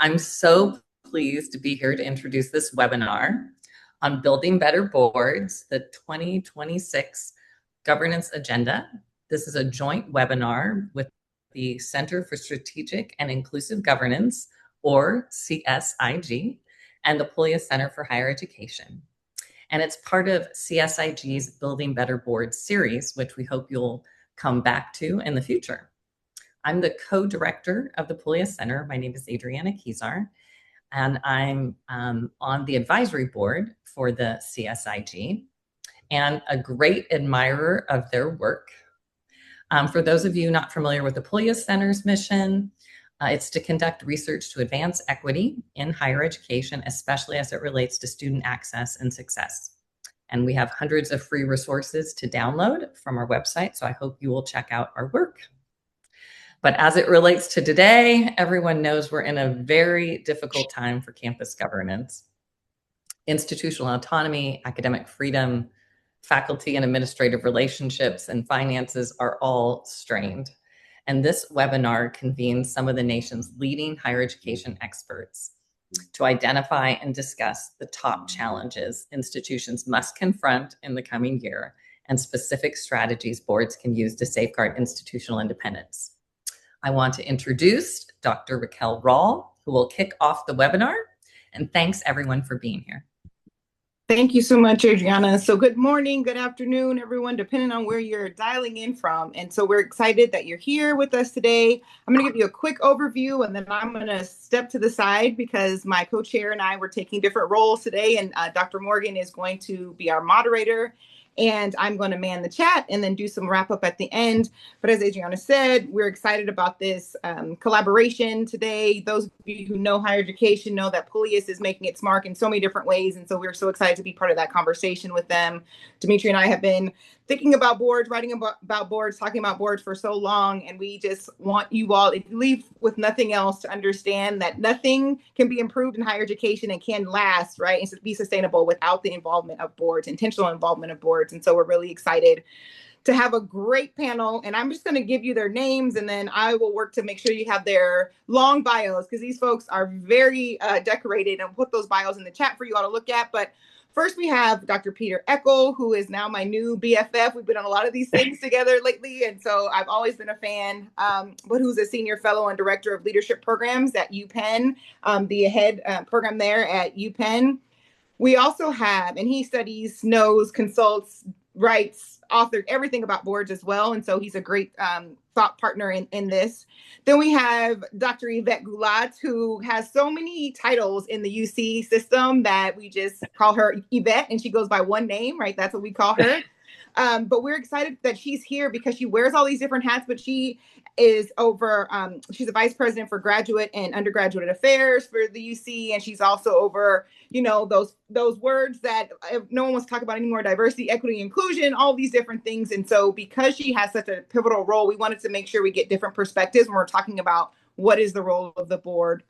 I'm so pleased to be here to introduce this webinar on Building Better Boards, the 2026 Governance Agenda. This is a joint webinar with the Center for Strategic and Inclusive Governance, or CSIG, and the Pullias Center for Higher Education. And it's part of CSIG's Building Better Boards series, which we hope you'll come back to in the future. I'm the co-director of the Pullias Center. My name is Adrianna Kezar, and I'm on the advisory board for the CSIG and a great admirer of their work. For those of you not familiar with the Pullias Center's mission, it's to conduct research to advance equity in higher education, especially as it relates to student access and success. And we have hundreds of free resources to download from our website, so I hope you will check out our work. But as it relates to today, everyone knows we're in a very difficult time for campus governance. Institutional autonomy, academic freedom, faculty and administrative relationships, and finances are all strained. And this webinar convenes some of the nation's leading higher education experts to identify and discuss the top challenges institutions must confront in the coming year and specific strategies boards can use to safeguard institutional independence. I want to introduce Dr. Raquel Rall, who will kick off the webinar, and thanks everyone for being here. Thank you so much, Adrianna. So good morning, good afternoon, everyone, depending on where you're dialing in from. And so we're excited that you're here with us today. I'm going to give you a quick overview, and then I'm going to step to the side because my co-chair and I were taking different roles today, and Dr. Morgan is going to be our moderator. And I'm going to man the chat and then do some wrap up at the end. But as Adrianna said, we're excited about this collaboration today. Those of you who know higher education know that Pullias is making its mark in so many different ways. And so we're so excited to be part of that conversation with them. Demetri and I have been thinking about boards, writing about boards, talking about boards for so long. And we just want you all, if you leave with nothing else, to understand that nothing can be improved in higher education and can last, right, and be sustainable without the involvement of boards, intentional involvement of boards. And so we're really excited to have a great panel. And I'm just going to give you their names, and then I will work to make sure you have their long bios, because these folks are very decorated, and put those bios in the chat for you all to look at. But first, we have Dr. Peter Eckel, who is now my new BFF. We've been on a lot of these things together lately, and so I've always been a fan, but who's a senior fellow and director of leadership programs at UPenn, the head program there at UPenn. We also have, and he studies, knows, consults, writes, authored everything about boards as well. And so he's a great thought partner in this. Then we have Dr. Yvette Gullatt, who has so many titles in the UC system that we just call her Yvette, and she goes by one name, right? That's what we call her. But we're excited that she's here because she wears all these different hats, but she is over, she's a vice president for graduate and undergraduate affairs for the UC. And she's also over, you know, those words that no one wants to talk about anymore: diversity, equity, inclusion, all these different things. And so because she has such a pivotal role, we wanted to make sure we get different perspectives when we're talking about what is the role of the board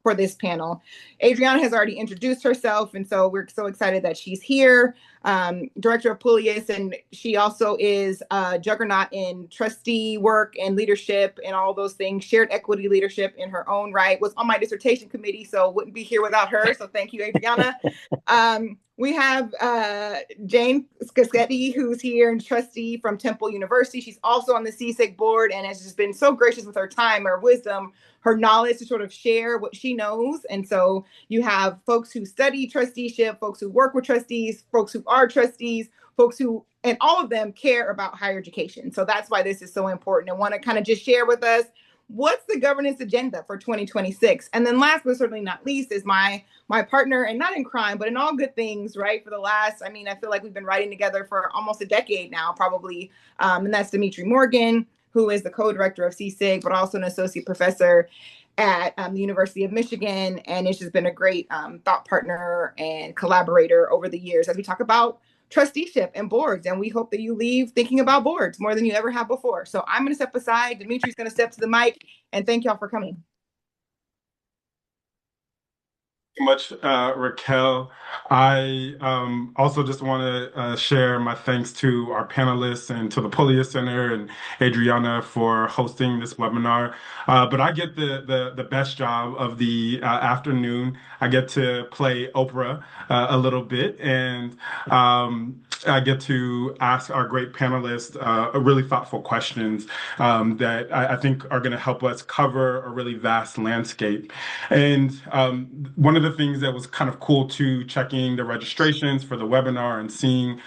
for this panel. Adrianna has already introduced herself, and so we're so excited that she's here. Director of Pullias, and she also is a juggernaut in trustee work and leadership and all those things. Shared equity leadership in her own right. Was on my dissertation committee, so wouldn't be here without her. So thank you, Adrianna. We have Jane Scaccetti, who's here, and trustee from Temple University. She's also on the CSIG board and has just been so gracious with her time, her wisdom, her knowledge to sort of share what she knows. And so you have folks who study trusteeship, folks who work with trustees, folks who are trustees, folks who, and all of them care about higher education. So that's why this is so important, and want to kind of just share with us what's the governance agenda for 2026. And then last but certainly not least is my partner, and not in crime, but in all good things, right? For the last, I feel like we've been writing together for almost a decade now, probably. And that's Demetri Morgan, who is the co-director of CSIG, but also an associate professor at the University of Michigan. And it's just been a great thought partner and collaborator over the years as we talk about trusteeship and boards. And we hope that you leave thinking about boards more than you ever have before. So I'm going to step aside. Demetri's going to step to the mic, and thank y'all for coming. Much, Raquel. I also just want to share my thanks to our panelists and to the Pullias Center and Adrianna for hosting this webinar. But I get the best job of the afternoon. I get to play Oprah a little bit, and I get to ask our great panelists really thoughtful questions that I think are going to help us cover a really vast landscape. And one of the things that was kind of cool too, checking the registrations for the webinar and seeing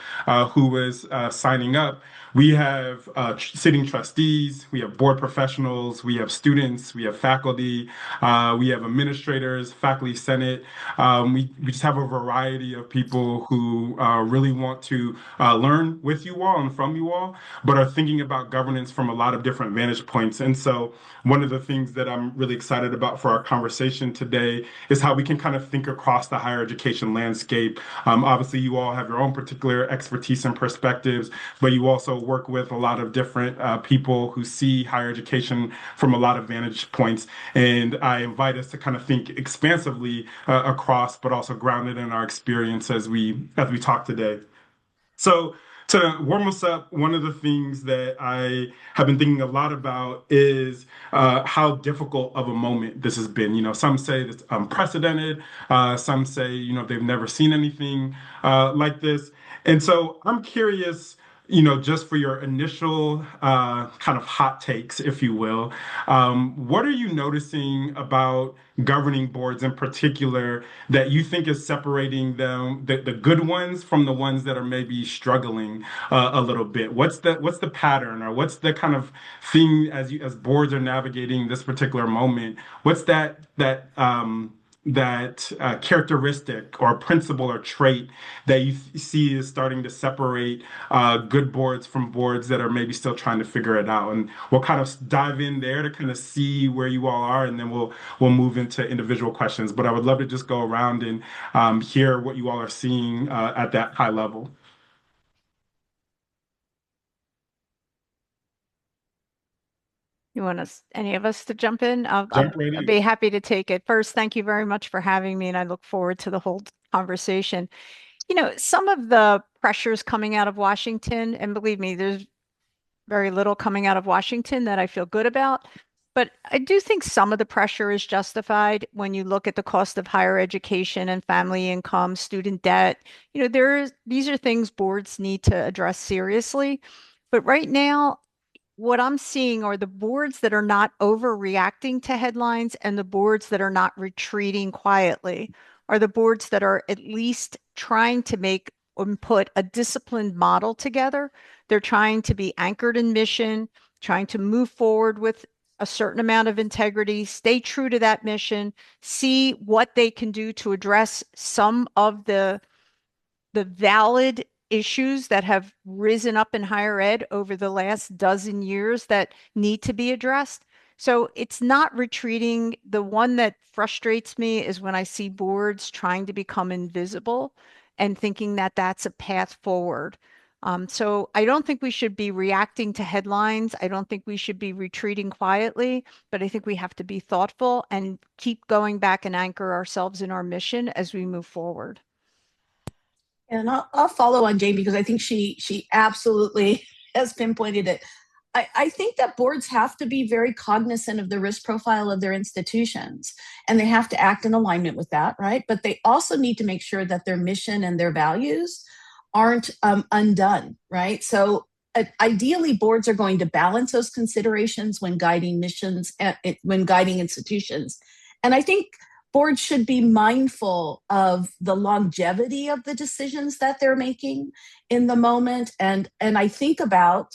who was signing up. We have sitting trustees, we have board professionals, we have students, we have faculty, we have administrators, faculty senate. We just have a variety of people who really want to learn with you all and from you all, but are thinking about governance from a lot of different vantage points. And so one of the things that I'm really excited about for our conversation today is how we can kind of think across the higher education landscape. Obviously, you all have your own particular expertise and perspectives, but you also work with a lot of different people who see higher education from a lot of vantage points. And I invite us to kind of think expansively across, but also grounded in our experience as we talk today. So to warm us up, one of the things that I have been thinking a lot about is how difficult of a moment this has been. You know, some say it's unprecedented. Some say, they've never seen anything like this. And so I'm curious, just for your initial kind of hot takes, if you will, what are you noticing about governing boards in particular that you think is separating them, the good ones from the ones that are maybe struggling a little bit? What's the pattern, or what's the kind of thing as boards are navigating this particular moment? What's that characteristic or principle or trait that you see is starting to separate good boards from boards that are maybe still trying to figure it out? And we'll kind of dive in there to kind of see where you all are, and then we'll move into individual questions. But I would love to just go around and hear what you all are seeing at that high level. You want us, any of us, to jump in? Jump right I'd in. be happy to take it. First, thank you very much for having me, and I look forward to the whole conversation. Some of the pressures coming out of Washington, and believe me, there's very little coming out of Washington that I feel good about. But I do think some of the pressure is justified when you look at the cost of higher education and family income, student debt. These are things boards need to address seriously. But right now, what I'm seeing are the boards that are not overreacting to headlines, and the boards that are not retreating quietly are the boards that are at least trying to make and put a disciplined model together. They're trying to be anchored in mission, trying to move forward with a certain amount of integrity, stay true to that mission, see what they can do to address some of the valid issues that have risen up in higher ed over the last dozen years that need to be addressed. So it's not retreating. The one that frustrates me is when I see boards trying to become invisible and thinking that that's a path forward. So I don't think we should be reacting to headlines. I don't think we should be retreating quietly, but I think we have to be thoughtful and keep going back and anchor ourselves in our mission as we move forward. And I'll follow on Jane because I think she absolutely has pinpointed it. I think that boards have to be very cognizant of the risk profile of their institutions, and they have to act in alignment with that, right? But they also need to make sure that their mission and their values aren't undone, right? So ideally, boards are going to balance those considerations when guiding missions, when guiding institutions. And I think boards should be mindful of the longevity of the decisions that they're making in the moment. And I think about,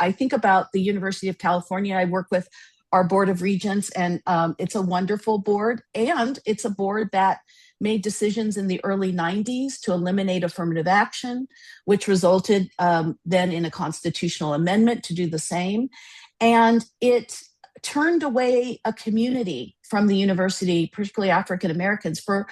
I think about the University of California. I work with our Board of Regents, and it's a wonderful board. And it's a board that made decisions in the early 90s to eliminate affirmative action, which resulted then in a constitutional amendment to do the same. And it turned away a community from the university, particularly African Americans, for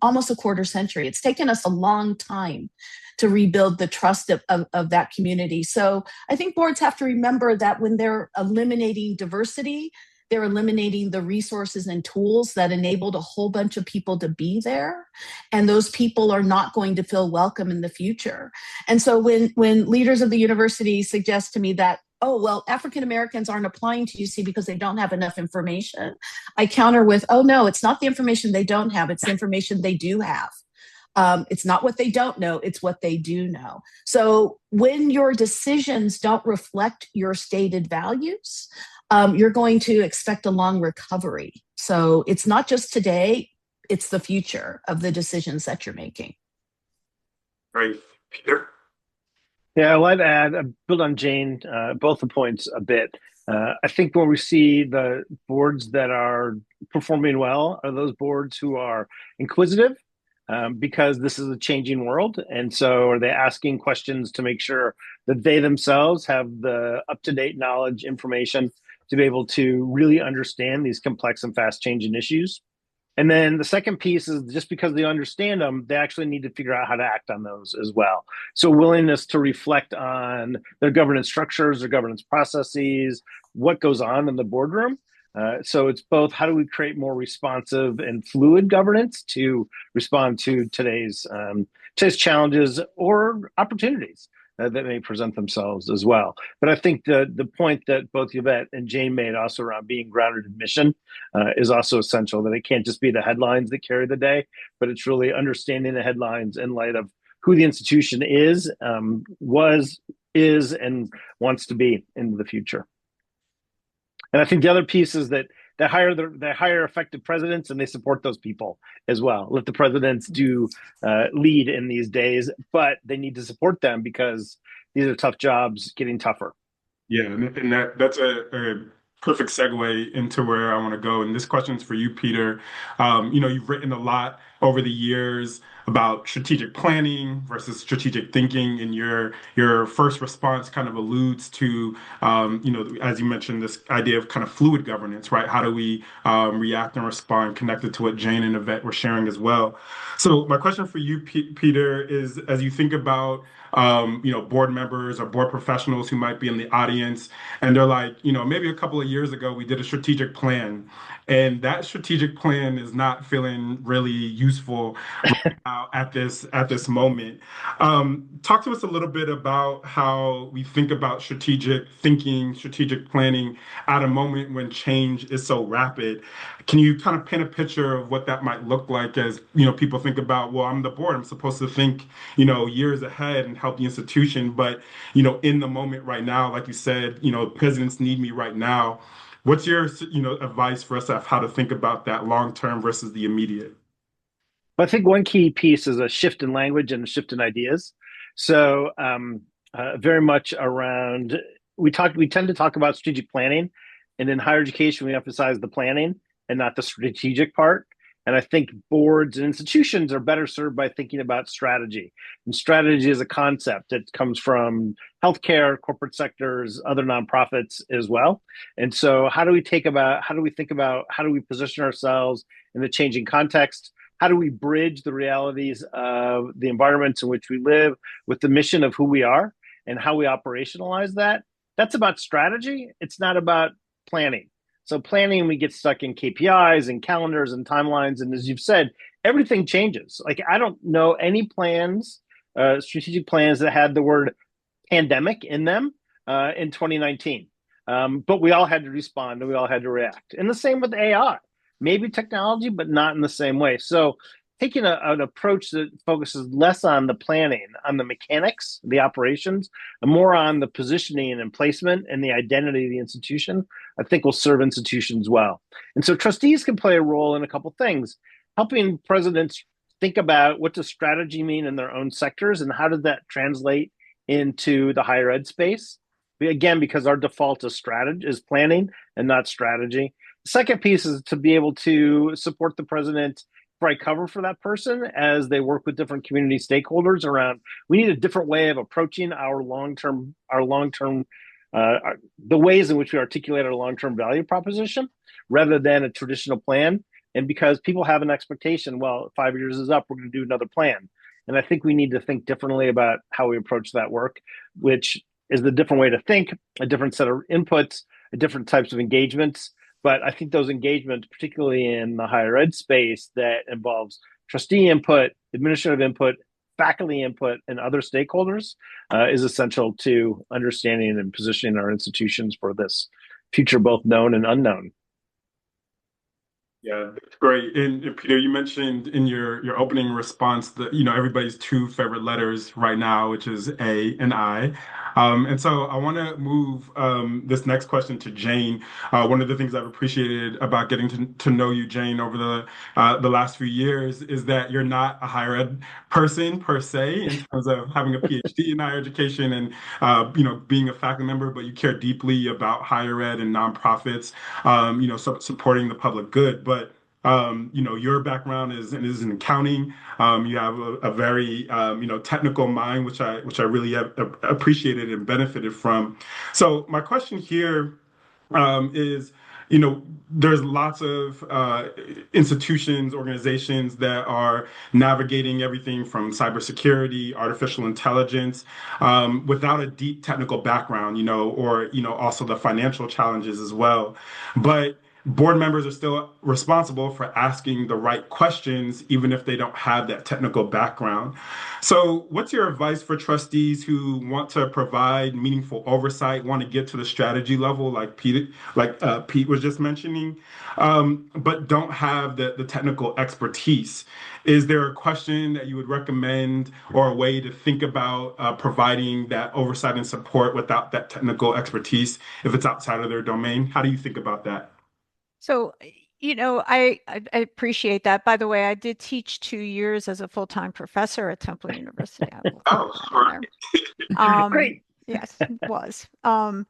almost a quarter century. It's taken us a long time to rebuild the trust of that community. So I think boards have to remember that when they're eliminating diversity, They're eliminating the resources and tools that enabled a whole bunch of people to be there. And those people are not going to feel welcome in the future. And so when leaders of the university suggest to me that, oh, well, African Americans aren't applying to UC because they don't have enough information, I counter with, oh, no, it's not the information they don't have. It's the information they do have. It's not what they don't know, it's what they do know. So when your decisions don't reflect your stated values, you're going to expect a long recovery. So it's not just today, it's the future of the decisions that you're making. Great. Peter? Yeah, I'd add, build on Jane, both the points a bit. I think when we see the boards that are performing well are those boards who are inquisitive, because this is a changing world. And so are they asking questions to make sure that they themselves have the up-to-date knowledge, information to be able to really understand these complex and fast-changing issues. And then the second piece is just because they understand them, they actually need to figure out how to act on those as well. So willingness to reflect on their governance structures, their governance processes, what goes on in the boardroom. So it's both how do we create more responsive and fluid governance to respond to today's challenges or opportunities that may present themselves as well. But I think the point that both Yvette and Jane made also around being grounded in mission is also essential, that it can't just be the headlines that carry the day, but it's really understanding the headlines in light of who the institution is, is, and wants to be into the future. And I think the other piece is that they hire effective presidents and they support those people as well. Let the presidents do lead in these days, but they need to support them because these are tough jobs getting tougher. Yeah, and that's a perfect segue into where I want to go. And this question is for you, Peter. You've written a lot over the years about strategic planning versus strategic thinking, and your first response kind of alludes to, as you mentioned, this idea of kind of fluid governance, right? How do we react and respond, connected to what Jane and Yvette were sharing as well. So my question for you, Peter, is as you think about board members or board professionals who might be in the audience, and they're like, maybe a couple of years ago we did a strategic plan, and that strategic plan is not feeling really useful right now at this moment. Talk to us a little bit about how we think about strategic thinking, strategic planning at a moment when change is so rapid. Can you kind of paint a picture of what that might look like as people think about, well, I'm the board, I'm supposed to think years ahead and help the institution, but in the moment right now, like you said, presidents need me right now. What's your advice for us of how to think about that long term versus the immediate? I think one key piece is a shift in language and a shift in ideas. So very much around, we tend to talk about strategic planning, and in higher education, we emphasize the planning and not the strategic part. And I think boards and institutions are better served by thinking about strategy. And strategy is a concept that comes from healthcare, corporate sectors, other nonprofits as well. And so how do we think about how do we position ourselves in the changing context? How do we bridge the realities of the environments in which we live with the mission of who we are and how we operationalize that? That's about strategy. It's not about planning. So planning, we get stuck in KPIs and calendars and timelines. And as you've said, everything changes. Like, I don't know any plans, strategic plans that had the word pandemic in them in 2019. But we all had to respond and we all had to react. And the same with AI. Maybe technology, but not in the same way. So taking an approach that focuses less on the planning, on the mechanics, the operations, and more on the positioning and placement and the identity of the institution, I think will serve institutions well. And so trustees can play a role in a couple things, helping presidents think about what does strategy mean in their own sectors and how does that translate into the higher ed space. Again, because our default is planning and not strategy. The second piece is to be able to support the president, provide cover for that person as they work with different community stakeholders around, we need a different way of approaching the ways in which we articulate our long-term value proposition rather than a traditional plan. And because people have an expectation, well, 5 years is up, we're going to do another plan. And I think we need to think differently about how we approach that work, which is the different way to think, a different set of inputs, different types of engagements, But I think those engagements, particularly in the higher ed space that involves trustee input, administrative input, faculty input, and other stakeholders, is essential to understanding and positioning our institutions for this future, both known and unknown. Yeah, that's great. And Peter, you mentioned in your opening response that everybody's two favorite letters right now, which is A and I. And so I want to move this next question to Jane. One of the things I've appreciated about getting to know you, Jane, over the last few years is that you're not a higher ed person per se in terms of having a PhD in higher education and being a faculty member, but you care deeply about higher ed and nonprofits, supporting the public good. But your background is in accounting. You have a very technical mind, which I really have appreciated and benefited from. So my question here is, there's lots of institutions, organizations that are navigating everything from cybersecurity, artificial intelligence, without a deep technical background, or also the financial challenges as well. But board members are still responsible for asking the right questions, even if they don't have that technical background. So, what's your advice for trustees who want to provide meaningful oversight, want to get to the strategy level, like Pete was just mentioning, but don't have the technical expertise? Is there a question that you would recommend or a way to think about providing that oversight and support without that technical expertise if it's outside of their domain? How do you think about that? So, I appreciate that. By the way, I did teach 2 years as a full-time professor at Temple University. I will throw Oh, that in right. there. Great. Yes, it was. I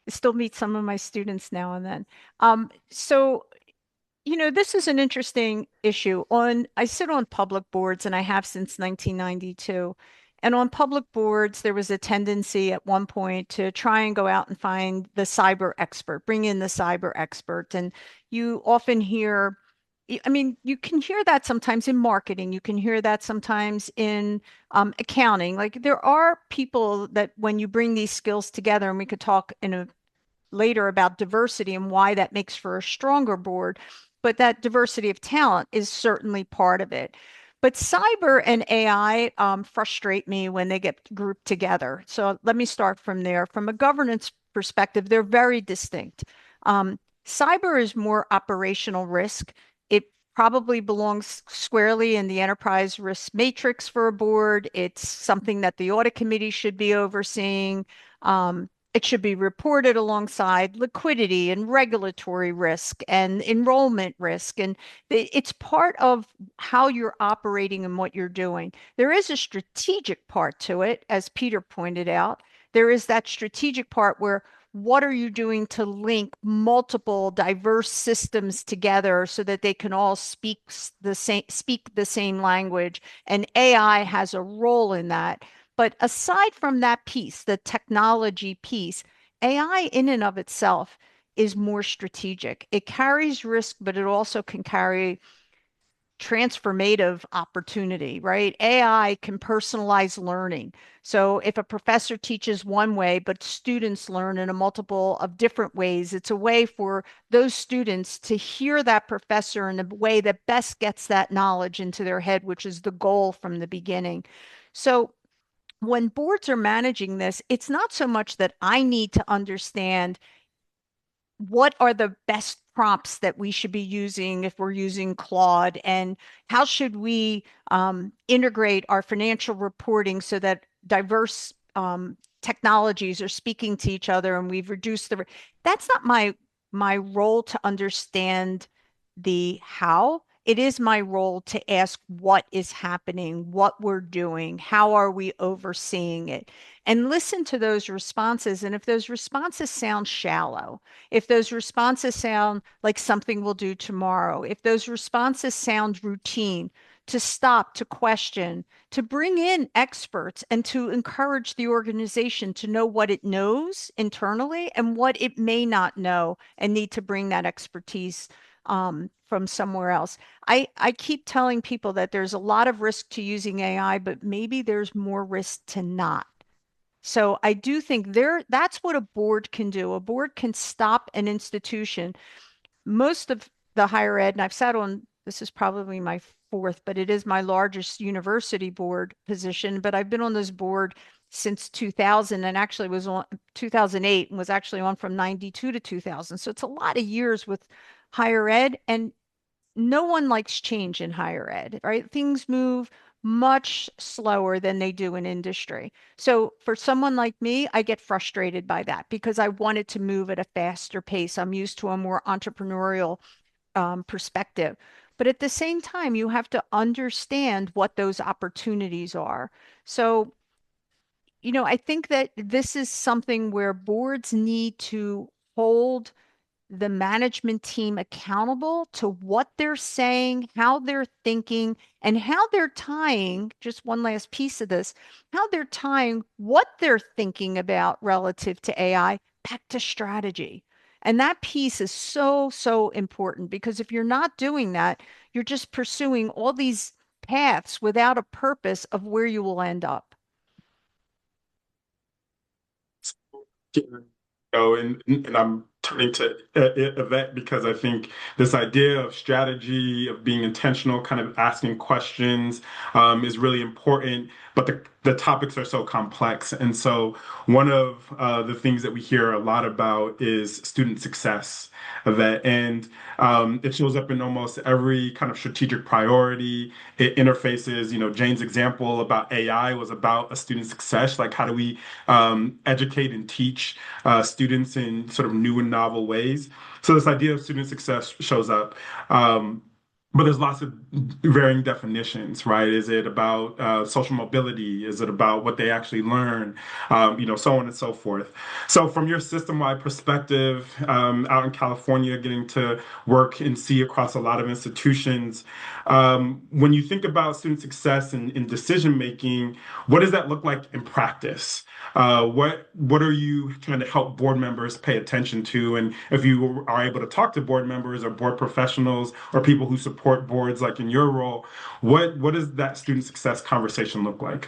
still meet some of my students now and then. So, this is an interesting issue. I sit on public boards, and I have since 1992. And on public boards, there was a tendency at one point to try and go out and find the cyber expert, bring in the cyber expert. And you often hear, I mean, you can hear that sometimes in marketing, you can hear that sometimes in accounting. Like there are people that when you bring these skills together, and we could talk later about diversity and why that makes for a stronger board, but that diversity of talent is certainly part of it. But cyber and AI frustrate me when they get grouped together. So let me start from there. From a governance perspective, they're very distinct. Cyber is more operational risk. It probably belongs squarely in the enterprise risk matrix for a board. It's something that the audit committee should be overseeing. It should be reported alongside liquidity and regulatory risk and enrollment risk. And it's part of how you're operating and what you're doing. There is a strategic part to it, as Peter pointed out. There is that strategic part where what are you doing to link multiple diverse systems together so that they can all speak the same language? And AI has a role in that. But aside from that piece, the technology piece, AI in and of itself is more strategic. It carries risk, but it also can carry transformative opportunity, right? AI can personalize learning. So if a professor teaches one way, but students learn in a multiple of different ways, it's a way for those students to hear that professor in a way that best gets that knowledge into their head, which is the goal from the beginning. So when boards are managing this, it's not so much that I need to understand what are the best prompts that we should be using if we're using Claude, and how should we integrate our financial reporting so that diverse technologies are speaking to each other and we've reduced the. That's not my role to understand the how. It is my role to ask what is happening, what we're doing, how are we overseeing it, and listen to those responses. And if those responses sound shallow, if those responses sound like something we'll do tomorrow, if those responses sound routine, to stop, to question, to bring in experts, and to encourage the organization to know what it knows internally and what it may not know and need to bring that expertise from somewhere else. I keep telling people that there's a lot of risk to using AI, but maybe there's more risk to not. So I do think that's what a board can do. A board can stop an institution most of the higher ed, and I've sat on, this is probably my fourth, but it is my largest university board position, but I've been on this board since 2000 and actually was on 2008 and was actually on from 92 to 2000. So it's a lot of years with higher ed, and no one likes change in higher ed, right? Things move much slower than they do in industry. So for someone like me, I get frustrated by that because I want it to move at a faster pace. I'm used to a more entrepreneurial perspective. But at the same time, you have to understand what those opportunities are. So, I think that this is something where boards need to hold the management team accountable to what they're saying, how they're thinking, and how they're tying, just one last piece of this, how they're tying what they're thinking about relative to AI back to strategy. And that piece is so, so important because if you're not doing that, you're just pursuing all these paths without a purpose of where you will end up. And I'm turning to Yvette because I think this idea of strategy, of being intentional, kind of asking questions, is really important. But the topics are so complex. And so one of the things that we hear a lot about is student success, Yvette. And it shows up in almost every kind of strategic priority. It interfaces, Jane's example about AI was about a student success. Like, how do we educate and teach students in sort of new and novel ways? So this idea of student success shows up. But there's lots of varying definitions, right? Is it about social mobility? Is it about what they actually learn? So on and so forth. So from your system-wide perspective, out in California, getting to work and see across a lot of institutions, when you think about student success and decision-making, what does that look like in practice? What are you trying to help board members pay attention to? And if you are able to talk to board members or board professionals or people who support boards, like in your role, what does that student success conversation look like?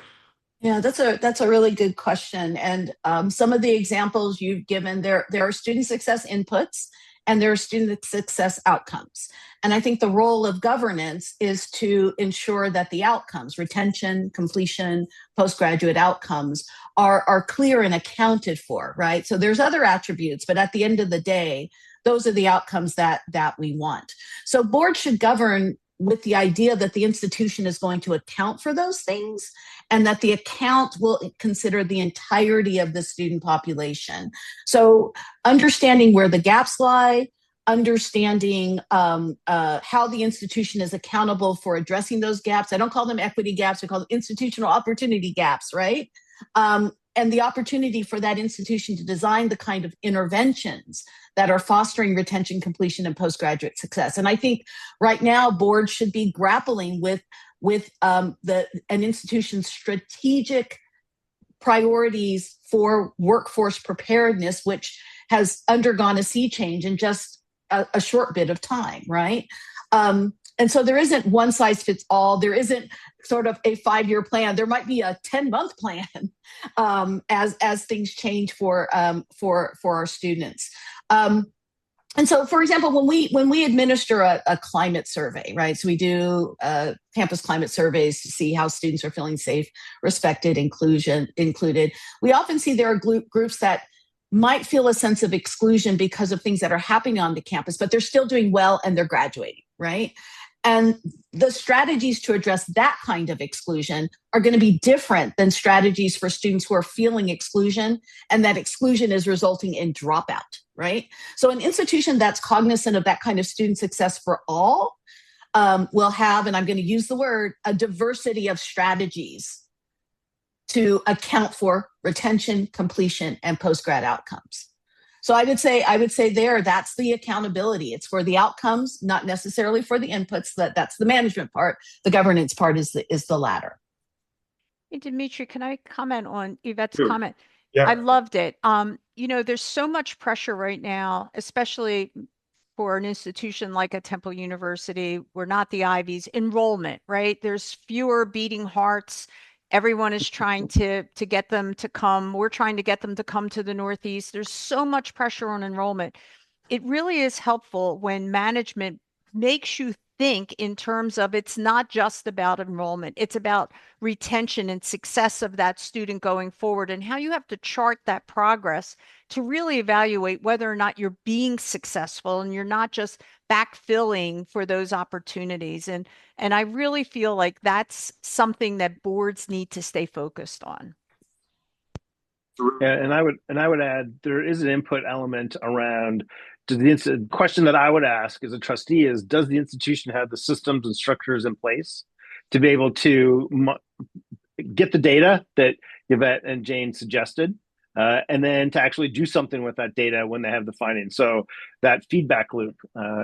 Yeah, that's a really good question. And some of the examples you've given, there are student success inputs and there are student success outcomes. And I think the role of governance is to ensure that the outcomes, retention, completion, postgraduate outcomes, are clear and accounted for, right? So there's other attributes, but at the end of the day, those are the outcomes that we want. So boards should govern with the idea that the institution is going to account for those things and that the account will consider the entirety of the student population. So understanding where the gaps lie, understanding how the institution is accountable for addressing those gaps. I don't call them equity gaps, I call them institutional opportunity gaps, right? And the opportunity for that institution to design the kind of interventions that are fostering retention, completion, and postgraduate success. And I think right now boards should be grappling with an institution's strategic priorities for workforce preparedness, which has undergone a sea change in just a short bit of time, right? And so there isn't one size fits all. There isn't sort of a 5-year plan. There might be a 10-month plan as things change for our students. And so, for example, when we administer a climate survey, right? So we do campus climate surveys to see how students are feeling safe, respected, included. We often see there are groups that might feel a sense of exclusion because of things that are happening on the campus, but they're still doing well and they're graduating, right? And the strategies to address that kind of exclusion are going to be different than strategies for students who are feeling exclusion, and that exclusion is resulting in dropout, right? So an institution that's cognizant of that kind of student success for all will have, and I'm going to use the word, a diversity of strategies to account for retention, completion, and postgrad outcomes. So I would say there, that's the accountability. It's for the outcomes, not necessarily for the inputs. That's the management part. The governance part is the latter. Hey, Demetri, can I comment on Yvette's Sure. comment? Yeah. I loved it. There's so much pressure right now, especially for an institution like a Temple University. We're not the Ivies. Enrollment, right? There's fewer beating hearts. Everyone is trying to get them to come. We're trying to get them to come to the Northeast. There's so much pressure on enrollment. it really is helpful when management makes you think in terms of it's not just about enrollment, it's about retention and success of that student going forward, and how you have to chart that progress to really evaluate whether or not you're being successful and you're not just backfilling for those opportunities. And I really feel like that's something that boards need to stay focused on. Yeah, and I would add there is an input element around the question that I would ask as a trustee is, does the institution have the systems and structures in place to be able to get the data that Yvette and Jane suggested, and then to actually do something with that data when they have the findings? So that feedback loop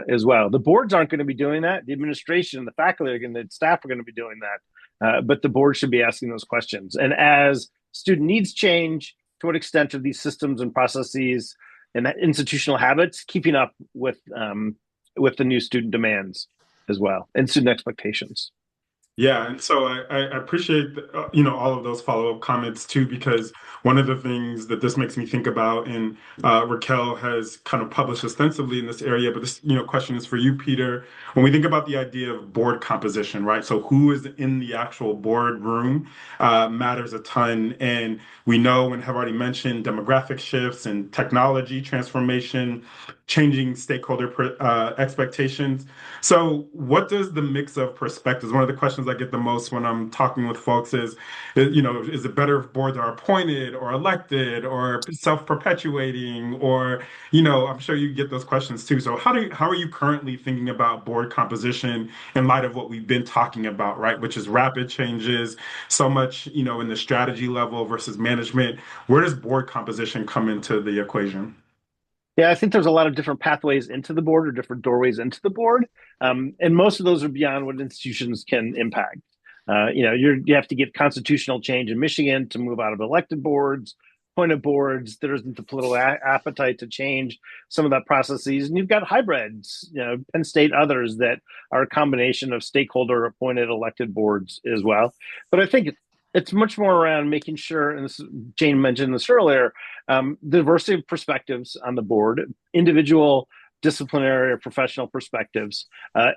as well. The boards aren't going to be doing that. The administration, the faculty, and the staff are going to be doing that. But the board should be asking those questions. And as student needs change, to what extent are these systems and processes and institutional habits keeping up with the new student demands as well, and student expectations? Yeah, and so I appreciate all of those follow-up comments too, because one of the things that this makes me think about, and Raquel has kind of published extensively in this area, but this question is for you, Peter. When we think about the idea of board composition, right? So who is in the actual board room matters a ton, and we know and have already mentioned demographic shifts and technology transformation, changing stakeholder expectations. So what does the mix of perspectives, one of the questions I get the most when I'm talking with folks is it better if boards are appointed or elected or self-perpetuating, or, I'm sure you get those questions too. So how are you currently thinking about board composition in light of what we've been talking about, right? Which is rapid changes, so much, in the strategy level versus management. Where does board composition come into the equation? Yeah, I think there's a lot of different pathways into the board or different doorways into the board. And most of those are beyond what institutions can impact. You have to get constitutional change in Michigan to move out of elected boards, appointed boards. There isn't the political appetite to change some of that processes. And you've got hybrids, Penn State, others that are a combination of stakeholder appointed elected boards as well. But I think it's much more around making sure, and Jane mentioned this earlier, diversity of perspectives on the board, individual disciplinary or professional perspectives,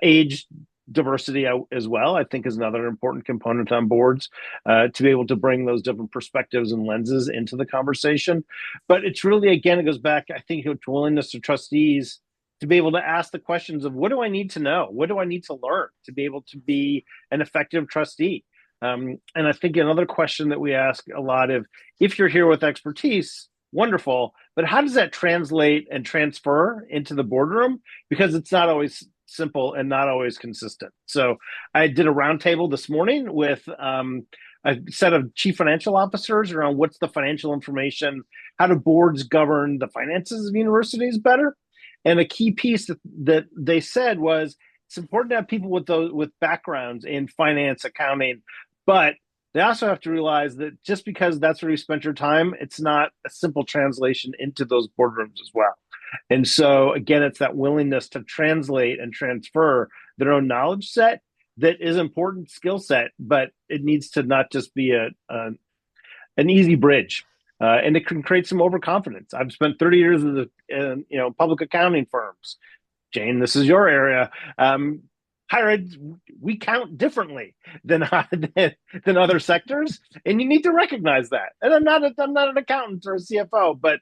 age diversity as well, I think is another important component on boards, to be able to bring those different perspectives and lenses into the conversation. But it's really, again, it goes back, I think, to willingness of trustees to be able to ask the questions of, what do I need to know? What do I need to learn to be able to be an effective trustee? And I think another question that we ask a lot of, if you're here with expertise, wonderful, but how does that translate and transfer into the boardroom? Because it's not always simple and not always consistent. So I did a roundtable this morning with a set of chief financial officers around what's the financial information, how do boards govern the finances of universities better? And a key piece that they said was, it's important to have people with backgrounds in finance, accounting, but they also have to realize that just because that's where you spent your time, it's not a simple translation into those boardrooms as well. And so, again, it's that willingness to translate and transfer their own knowledge set that is an important skill set, but it needs to not just be an easy bridge. And it can create some overconfidence. I've spent 30 years in public accounting firms. Jane, this is your area. Higher ed, we count differently than other sectors, and you need to recognize that. And I'm not an accountant or a CFO, but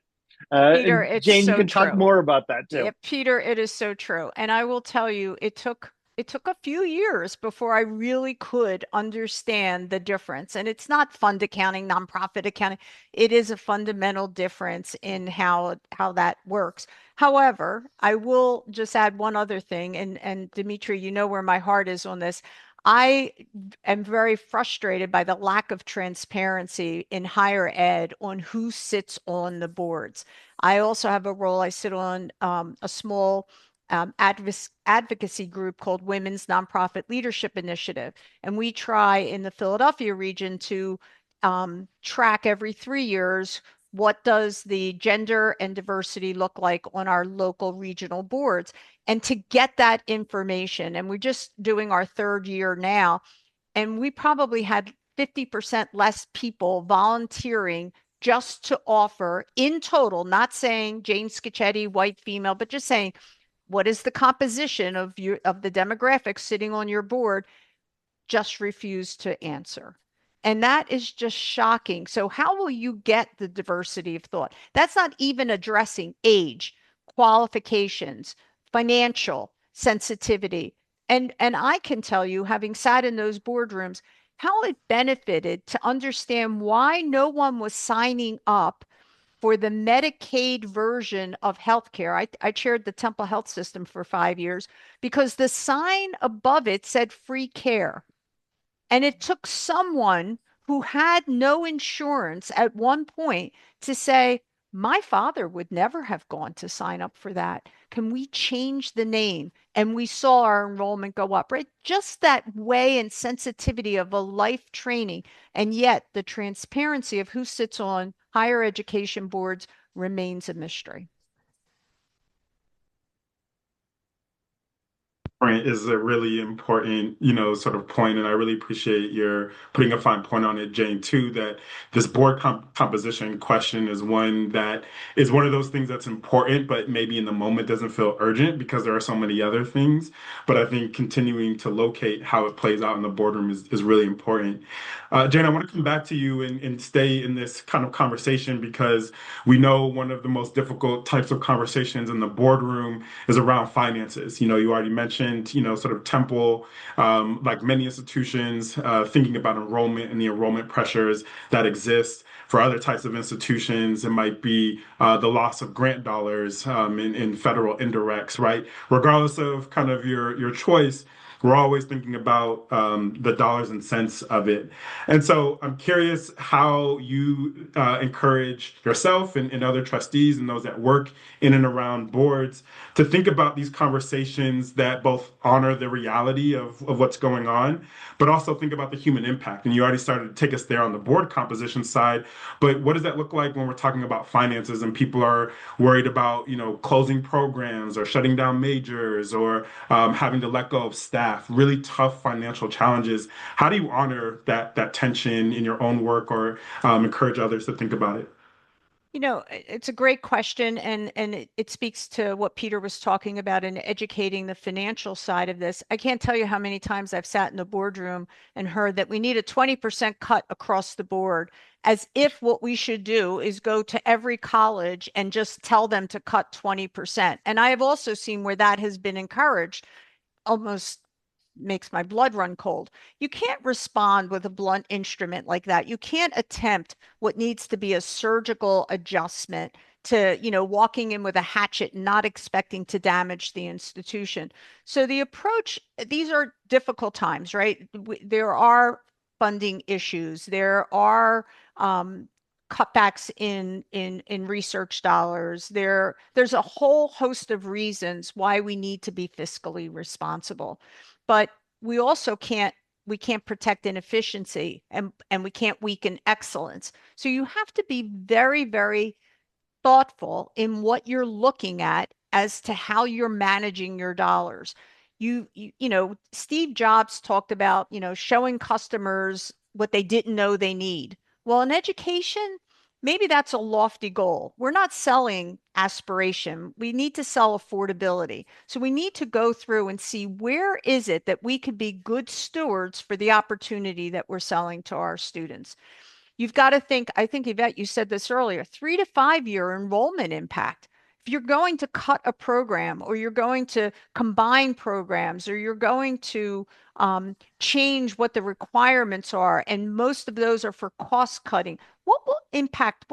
Peter, it's Jane, so you can talk true. more about that too. Yeah, Peter, it is so true. And I will tell you, it took a few years before I really could understand the difference. And it's not fund accounting, nonprofit accounting. It is a fundamental difference in how that works. However, I will just add one other thing, and Demetri, you know where my heart is on this. I am very frustrated by the lack of transparency in higher ed on who sits on the boards. I also have a role. I sit on a small advocacy group called Women's Nonprofit Leadership Initiative. And we try in the Philadelphia region to track every 3 years, what does the gender and diversity look like on our local regional boards, and to get that information. And we're just doing our 3rd year now, and we probably had 50% less people volunteering just to offer in total, not saying Jane Scaccetti, white female, but just saying, what is the composition of the demographics sitting on your board? Just refused to answer. And that is just shocking. So how will you get the diversity of thought? That's not even addressing age, qualifications, financial sensitivity. And I can tell you, having sat in those boardrooms, how it benefited to understand why no one was signing up for the Medicaid version of healthcare. I chaired the Temple Health System for 5 years because the sign above it said free care. And it took someone who had no insurance at one point to say, my father would never have gone to sign up for that. Can we change the name? And we saw our enrollment go up, right? Just that way and sensitivity of a life training. And yet the transparency of who sits on higher education boards remains a mystery. Point is a really important, sort of point, and I really appreciate your putting a fine point on it, Jane, too, that this board composition question is one of those things that's important, but maybe in the moment doesn't feel urgent because there are so many other things. But I think continuing to locate how it plays out in the boardroom is really important. Jane, I want to come back to you and stay in this kind of conversation because we know one of the most difficult types of conversations in the boardroom is around finances. You already mentioned, sort of Temple, like many institutions, thinking about enrollment and the enrollment pressures that exist. For other types of institutions, it might be the loss of grant dollars in federal indirects, right? Regardless of kind of your choice, we're always thinking about the dollars and cents of it. And so I'm curious how you encourage yourself and other trustees and those that work in and around boards to think about these conversations that both honor the reality of what's going on, but also think about the human impact. And you already started to take us there on the board composition side, but what does that look like when we're talking about finances and people are worried about, closing programs or shutting down majors or having to let go of staff, really tough financial challenges. How do you honor that tension in your own work or encourage others to think about it? It's a great question, and it speaks to what Peter was talking about in educating the financial side of this. I can't tell you how many times I've sat in the boardroom and heard that we need a 20% cut across the board, as if what we should do is go to every college and just tell them to cut 20%. And I have also seen where that has been encouraged, almost makes my blood run cold. You can't respond with a blunt instrument like that. You can't attempt what needs to be a surgical adjustment to, walking in with a hatchet and not expecting to damage the institution. So the approach, these are difficult times, right? There are funding issues. There are cutbacks in research dollars. There's a whole host of reasons why we need to be fiscally responsible. But we also can't protect inefficiency and we can't weaken excellence. So you have to be very, very thoughtful in what you're looking at as to how you're managing your dollars. Steve Jobs talked about, showing customers what they didn't know they need. Well, in education, maybe that's a lofty goal. We're not selling aspiration. We need to sell affordability. So we need to go through and see where is it that we could be good stewards for the opportunity that we're selling to our students. You've got to think, I think, Yvette, you said this earlier, 3 to 5 year enrollment impact. If you're going to cut a program or you're going to combine programs or you're going to change what the requirements are, and most of those are for cost cutting, what impact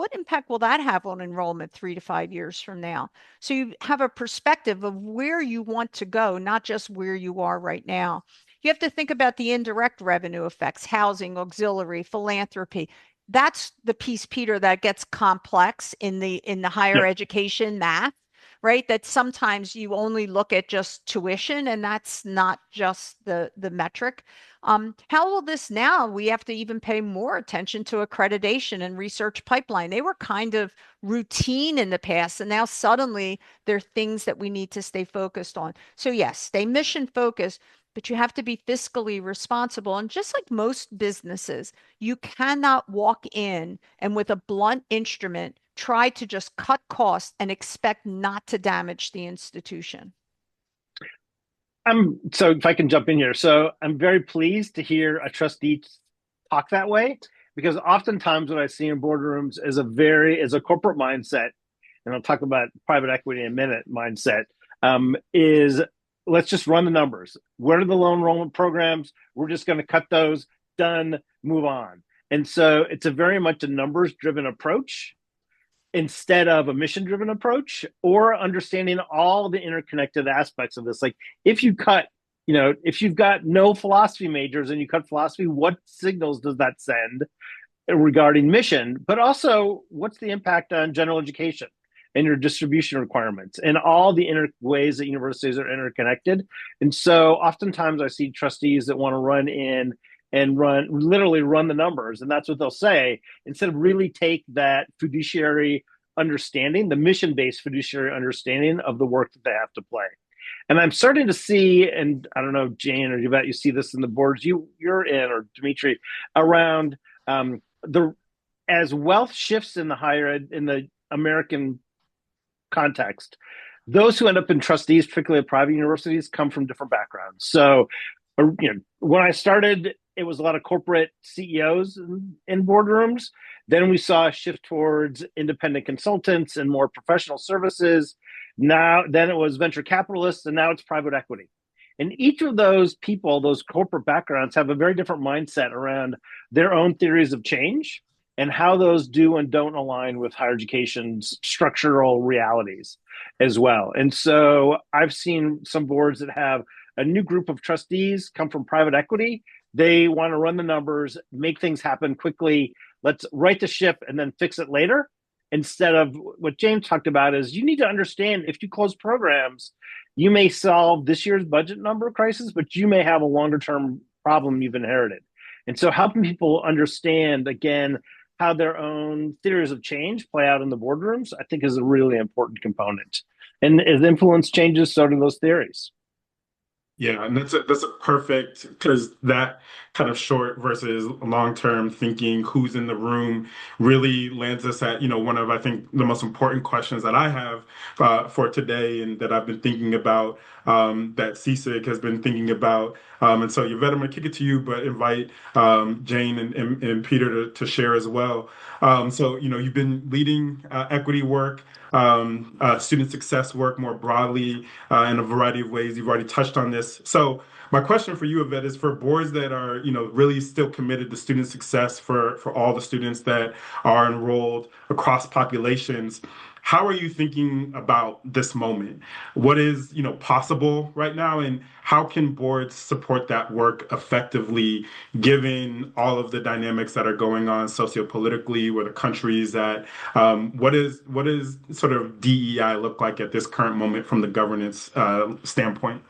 will that have on enrollment 3 to 5 years from now? So you have a perspective of where you want to go, not just where you are right now. You have to think about the indirect revenue effects, housing, auxiliary, philanthropy. That's the piece, Peter, that gets complex in the higher education math, right? That sometimes you only look at just tuition, and that's not just the metric. How will this now? We have to even pay more attention to accreditation and research pipeline. They were kind of routine in the past, and now suddenly they're things that we need to stay focused on. So yes, stay mission focused, but you have to be fiscally responsible. And just like most businesses, you cannot walk in and with a blunt instrument try to just cut costs and expect not to damage the institution. So if I can jump in here. So I'm very pleased to hear a trustee talk that way, because oftentimes what I see in boardrooms is a corporate mindset, and I'll talk about private equity in a minute mindset, is let's just run the numbers. What are the loan enrollment programs? We're just going to cut those, done, move on. And so it's a very much a numbers-driven approach instead of a mission-driven approach, or understanding all the interconnected aspects of this. Like if you've got no philosophy majors and you cut philosophy, what signals does that send regarding mission? But also, what's the impact on general education and your distribution requirements and all the ways that universities are interconnected? And so oftentimes I see trustees that want to run in and literally run the numbers. And that's what they'll say, instead of really take that fiduciary understanding, the mission-based fiduciary understanding of the work that they have to play. And I'm starting to see, and I don't know, Jane or Yvette, you see this in the boards you're in, or Demetri, around as wealth shifts in the higher ed, in the American context, those who end up in trustees, particularly at private universities, come from different backgrounds. So, when I started, it was a lot of corporate CEOs in boardrooms. Then we saw a shift towards independent consultants and more professional services. Then it was venture capitalists, and now it's private equity. And each of those people, those corporate backgrounds, have a very different mindset around their own theories of change and how those do and don't align with higher education's structural realities as well. And so I've seen some boards that have a new group of trustees come from private equity. They want to run the numbers, make things happen quickly. Let's right the ship and then fix it later. Instead of what James talked about, is you need to understand, if you close programs, you may solve this year's budget number crisis, but you may have a longer term problem you've inherited. And so helping people understand, again, how their own theories of change play out in the boardrooms, I think is a really important component. And as influence changes, so do those theories. Yeah, and that's a perfect, because that kind of short versus long-term thinking, who's in the room, really lands us at, one of, I think, the most important questions that I have for today, and that I've been thinking about, that CSIG has been thinking about. And so, Yvette, I'm going to kick it to you, but invite Jane and Peter to share as well. So, you've been leading equity work, student success work more broadly in a variety of ways. You've already touched on this. So my question for you, Yvette, is for boards that are, really still committed to student success for all the students that are enrolled across populations. How are you thinking about this moment? What is, possible right now, and how can boards support that work effectively, given all of the dynamics that are going on sociopolitically, where the country is at? What is sort of DEI look like at this current moment from the governance standpoint?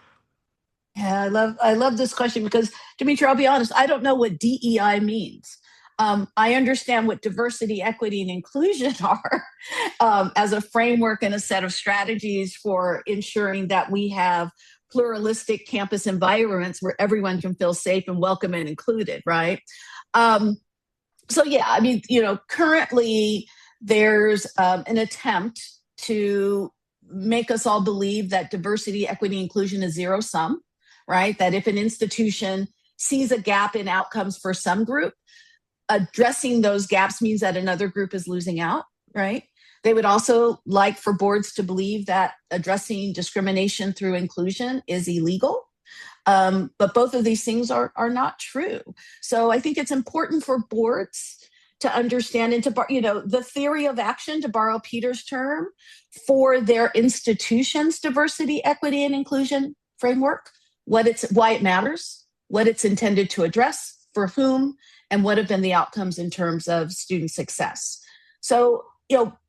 Yeah, I love this question, because, Demetri, I'll be honest, I don't know what DEI means. I understand what diversity, equity, and inclusion are as a framework and a set of strategies for ensuring that we have pluralistic campus environments where everyone can feel safe and welcome and included, right? So yeah, I mean, currently there's an attempt to make us all believe that diversity, equity, inclusion is zero sum, right? That if an institution sees a gap in outcomes for some group, addressing those gaps means that another group is losing out, right? They would also like for boards to believe that addressing discrimination through inclusion is illegal. But both of these things are not true. So I think it's important for boards to understand and to, the theory of action, to borrow Peter's term, for their institution's diversity, equity, and inclusion framework, why it matters, what it's intended to address, for whom, and what have been the outcomes in terms of student success. So,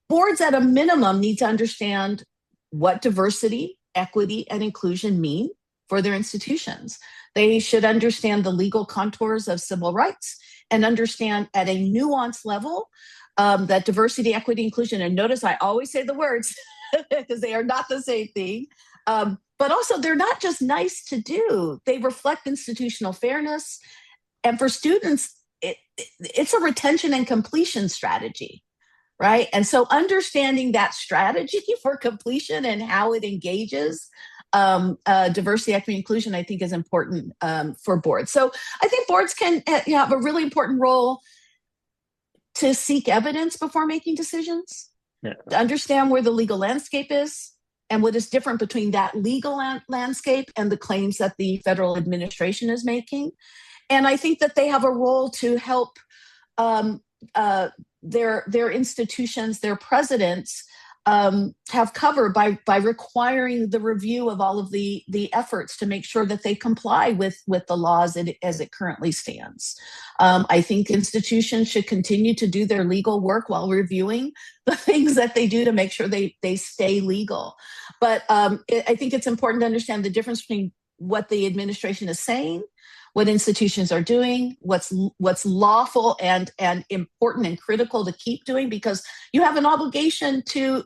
boards at a minimum need to understand what diversity, equity, and inclusion mean for their institutions. They should understand the legal contours of civil rights and understand at a nuanced level that diversity, equity, inclusion, and notice I always say the words because they are not the same thing, But also, they're not just nice to do, they reflect institutional fairness. And for students, it's a retention and completion strategy, right? And so understanding that strategy for completion and how it engages diversity, equity, inclusion, I think is important for boards. So I think boards can have a really important role to seek evidence before making decisions, to understand where the legal landscape is and what is different between that legal landscape and the claims that the federal administration is making. And I think that they have a role to help their institutions, their presidents have cover by requiring the review of all of the efforts to make sure that they comply with the laws as it currently stands. I think institutions should continue to do their legal work while reviewing the things that they do to make sure they stay legal. But I think it's important to understand the difference between what the administration is saying, what institutions are doing, what's lawful and important and critical to keep doing, because you have an obligation to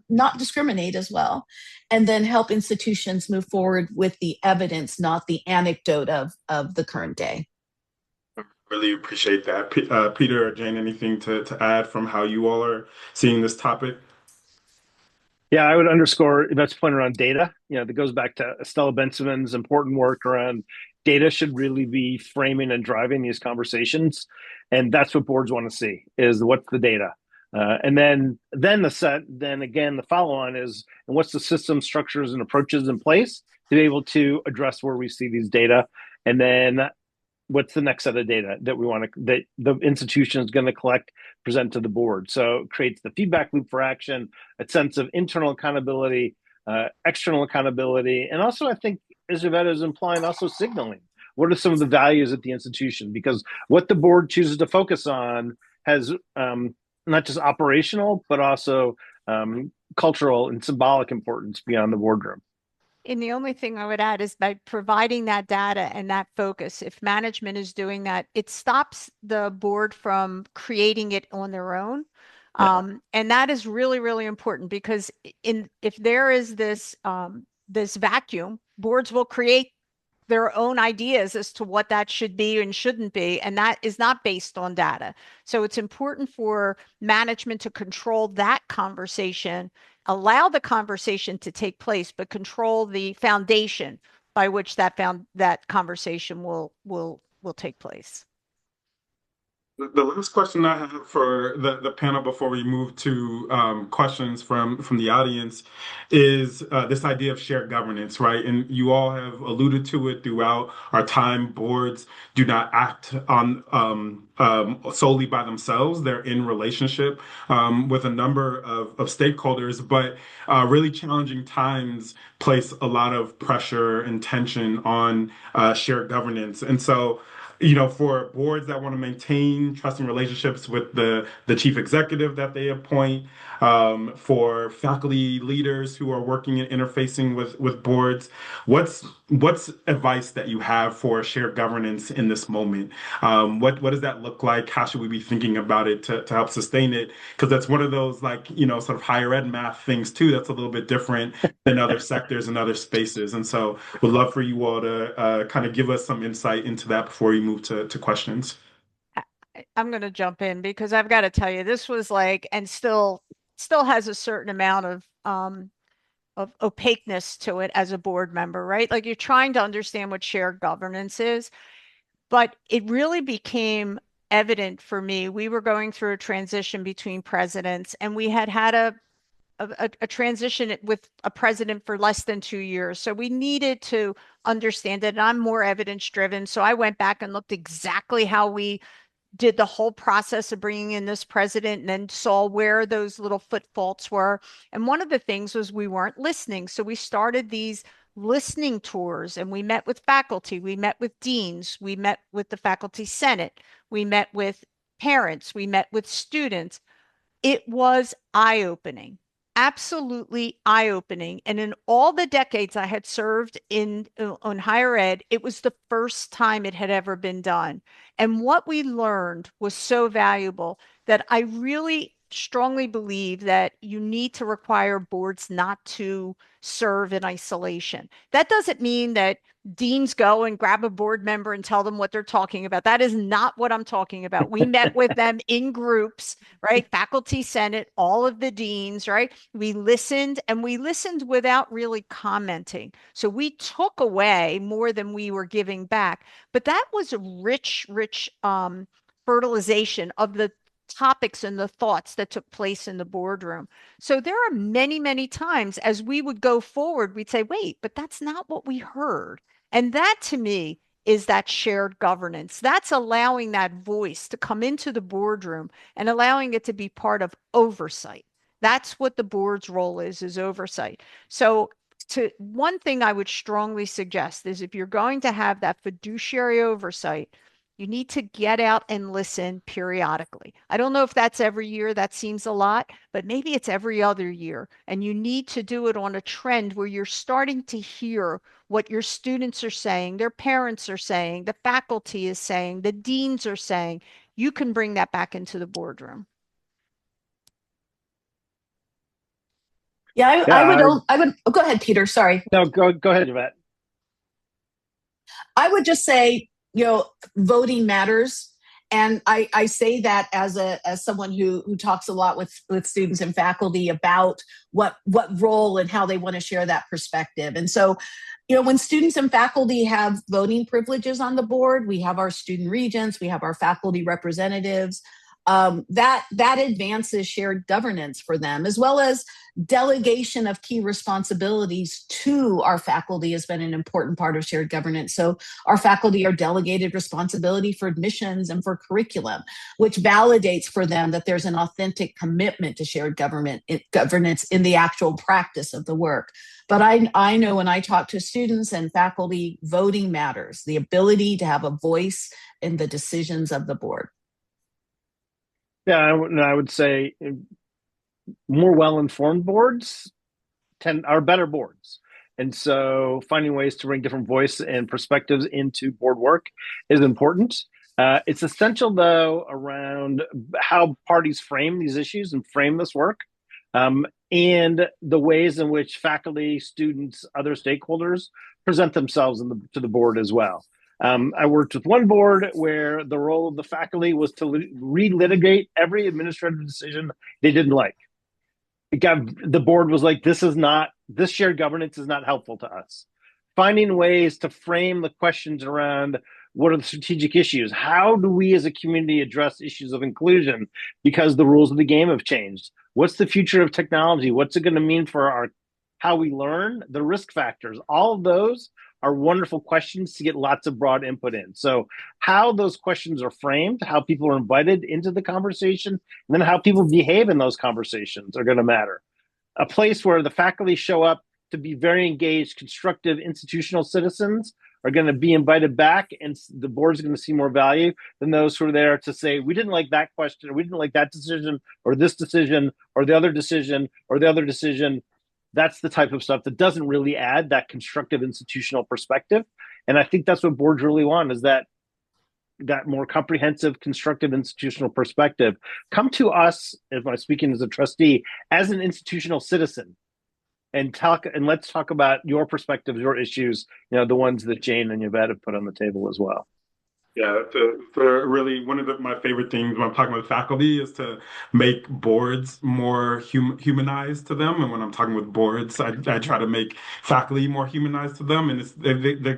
not discriminate as well, and then help institutions move forward with the evidence, not the anecdote of the current day. Really appreciate that. Peter or Jane, anything to add from how you all are seeing this topic? Yeah, I would underscore Yvette's point around data. That goes back to Estella Benjamin's important work around data should really be framing and driving these conversations. And that's what boards want to see, is what's the data. And then the follow-on is, and what's the system structures and approaches in place to be able to address where we see these data. And then what's the next set of data that that the institution is going to collect, present to the board. So it creates the feedback loop for action, a sense of internal accountability, external accountability, and also I think, as Yvette is implying, also signaling. What are some of the values at the institution? Because what the board chooses to focus on has not just operational, but also cultural and symbolic importance beyond the boardroom. And the only thing I would add is by providing that data and that focus, if management is doing that, it stops the board from creating it on their own. And that is really, really important, because if there is this vacuum, boards will create their own ideas as to what that should be and shouldn't be, and that is not based on data. So it's important for management to control that conversation, allow the conversation to take place, but control the foundation by which that conversation will take place. The last question I have for the panel before we move to questions from the audience is this idea of shared governance, right? And you all have alluded to it throughout our time. Boards do not act on solely by themselves. They're in relationship with a number of stakeholders, but really challenging times place a lot of pressure and tension on shared governance. And so, for boards that want to maintain trusting relationships with the chief executive that they appoint, for faculty leaders who are working and interfacing with boards, what's advice that you have for shared governance in this moment? What does that look like? How should we be thinking about it to help sustain it? Because that's one of those sort of higher ed math things too. That's a little bit different than other sectors and other spaces. And so would love for you all to kind of give us some insight into that before we move to questions. I'm going to jump in, because I've got to tell you, this was and still has a certain amount of opaqueness to it as a board member, right? Like, you're trying to understand what shared governance is, but it really became evident for me. We were going through a transition between presidents, and we had a transition with a president for less than 2 years. So we needed to understand it. And I'm more evidence driven. So I went back and looked exactly how we did the whole process of bringing in this president, and then saw where those little foot faults were. And one of the things was we weren't listening. So we started these listening tours, and we met with faculty, we met with deans, we met with the faculty senate, we met with parents, we met with students. It was eye-opening. Absolutely eye-opening. And in all the decades I had served on higher ed, it was the first time it had ever been done. And what we learned was so valuable that I really strongly believe that you need to require boards not to serve in isolation. That doesn't mean that deans go and grab a board member and tell them what they're talking about. That is not what I'm talking about. We met with them in groups, right? Faculty Senate, all of the deans, right? We listened, and we listened without really commenting. So we took away more than we were giving back. But that was a rich, rich fertilization of the topics and the thoughts that took place in the boardroom. So there are many, many times as we would go forward, we'd say, wait, but that's not what we heard. And that to me is that shared governance. That's allowing that voice to come into the boardroom and allowing it to be part of oversight. That's what the board's role is oversight. So one thing I would strongly suggest is if you're going to have that fiduciary oversight, you need to get out and listen periodically. I don't know if that's every year, that seems a lot, but maybe it's every other year. And you need to do it on a trend where you're starting to hear what your students are saying, their parents are saying, the faculty is saying, the deans are saying. You can bring that back into the boardroom. Yeah, I would oh, go ahead, Peter. Sorry. No, go ahead, Yvette. I would just say, voting matters. And I say that as someone who talks a lot with students and faculty about what role and how they want to share that perspective. And so, when students and faculty have voting privileges on the board, we have our student regents, we have our faculty representatives. That advances shared governance for them, as well as delegation of key responsibilities to our faculty has been an important part of shared governance. So our faculty are delegated responsibility for admissions and for curriculum, which validates for them that there's an authentic commitment to shared governance in the actual practice of the work. But I know when I talk to students and faculty, voting matters, the ability to have a voice in the decisions of the board. Yeah, I would say more well-informed boards are better boards. And so finding ways to bring different voice and perspectives into board work is important. It's essential, though, around how parties frame these issues and frame this work, and the ways in which faculty, students, other stakeholders present themselves to the board as well. I worked with one board where the role of the faculty was to relitigate every administrative decision they didn't like. The board was like, this shared governance is not helpful to us. Finding ways to frame the questions around what are the strategic issues? How do we as a community address issues of inclusion because the rules of the game have changed? What's the future of technology? What's it going to mean for how we learn, the risk factors? All of those are wonderful questions to get lots of broad input in. So how those questions are framed, how people are invited into the conversation, and then how people behave in those conversations are going to matter. A place where the faculty show up to be very engaged, constructive institutional citizens are going to be invited back, and the board's going to see more value than those who are there to say, we didn't like that question, or we didn't like that decision, or this decision, or the other decision, or the other decision. That's the type of stuff that doesn't really add that constructive institutional perspective. And I think that's what boards really want, is that more comprehensive, constructive institutional perspective. Come to us, if I'm speaking as a trustee, as an institutional citizen, and let's talk about your perspectives, your issues, the ones that Jane and Yvette have put on the table as well. Yeah, for really one of my favorite things when I'm talking with faculty is to make boards more humanized to them. And when I'm talking with boards, I try to make faculty more humanized to them. And it's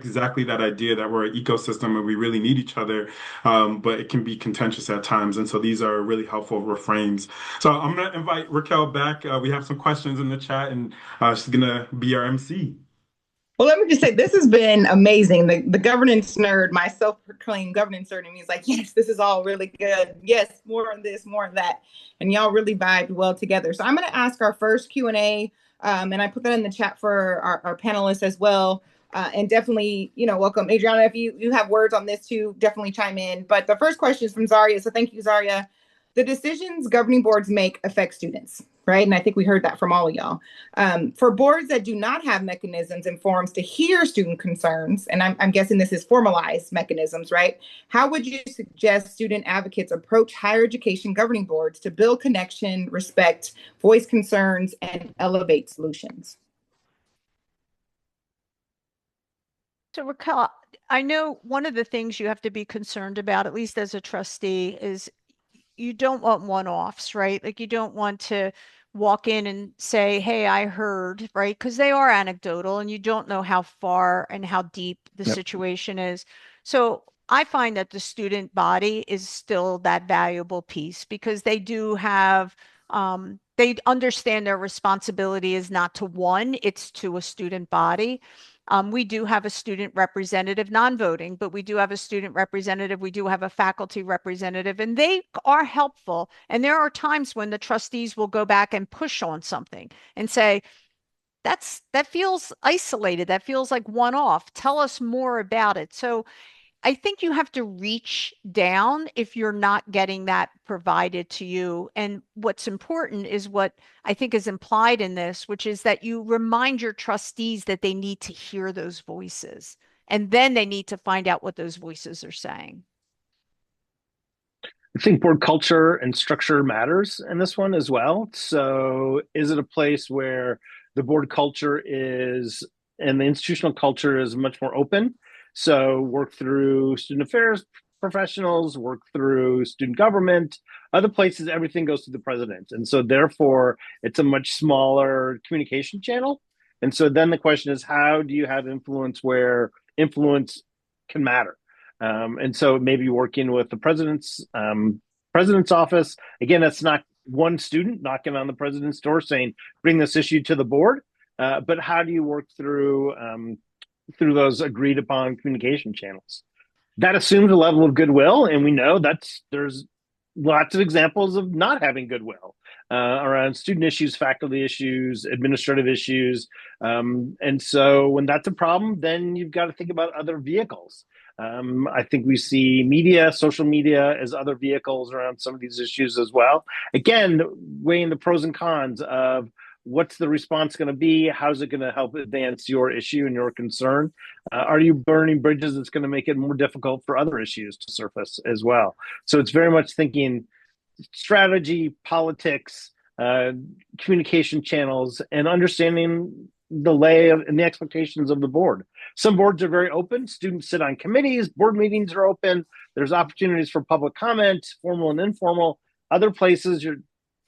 exactly that idea that we're an ecosystem and we really need each other, but it can be contentious at times. And so these are really helpful refrains. So I'm going to invite Raquel back. We have some questions in the chat, and she's going to be our MC. Well, let me just say, this has been amazing. The governance nerd, my self-proclaimed governance nerd, and me is like, yes, this is all really good. Yes, more on this, more on that. And y'all really vibed well together. So I'm going to ask our first Q&A, and I put that in the chat for our panelists as well. And definitely, welcome. Adrianna, if you have words on this too, definitely chime in. But the first question is from Zaria. So thank you, Zaria. The decisions governing boards make affect students, right? And I think we heard that from all of y'all. For boards that do not have mechanisms and forums to hear student concerns, and I'm guessing this is formalized mechanisms, right? How would you suggest student advocates approach higher education governing boards to build connection, respect, voice concerns, and elevate solutions? So Raquel, I know one of the things you have to be concerned about, at least as a trustee, is you don't want one-offs, right? Like you don't want to walk in and say, hey, I heard, right? Because they are anecdotal and you don't know how far and how deep the situation is. So I find that the student body is still that valuable piece because they do have, they understand their responsibility is not to one, it's to a student body. We do have a student representative, non-voting, but we do have a student representative. We do have a faculty representative, and they are helpful. And there are times when the trustees will go back and push on something and say, that feels isolated. That feels like one off. Tell us more about it. So I think you have to reach down if you're not getting that provided to you. And what's important is what I think is implied in this, which is that you remind your trustees that they need to hear those voices. And then they need to find out what those voices are saying. I think board culture and structure matters in this one as well. So is it a place where the board culture is and the institutional culture is much more open? So work through student affairs professionals, work through student government. Other places, everything goes to the president. And so therefore, it's a much smaller communication channel. And so then the question is, how do you have influence where influence can matter? And so maybe working with the president's office. Again, that's not one student knocking on the president's door saying, bring this issue to the board. But how do you work through those agreed upon communication channels? That assumes a level of goodwill, and we know there's lots of examples of not having goodwill around student issues, faculty issues, administrative issues. And so when that's a problem, then you've got to think about other vehicles. I think we see social media as other vehicles around some of these issues as well. Again, weighing the pros and cons of what's the response going to be? How's it going to help advance your issue and your concern? Are you burning bridges that's going to make it more difficult for other issues to surface as well? So it's very much thinking strategy, politics, communication channels, and understanding the lay of and the expectations of the board. Some boards are very open. Students sit on committees. Board meetings are open. There's opportunities for public comment, formal and informal. Other places,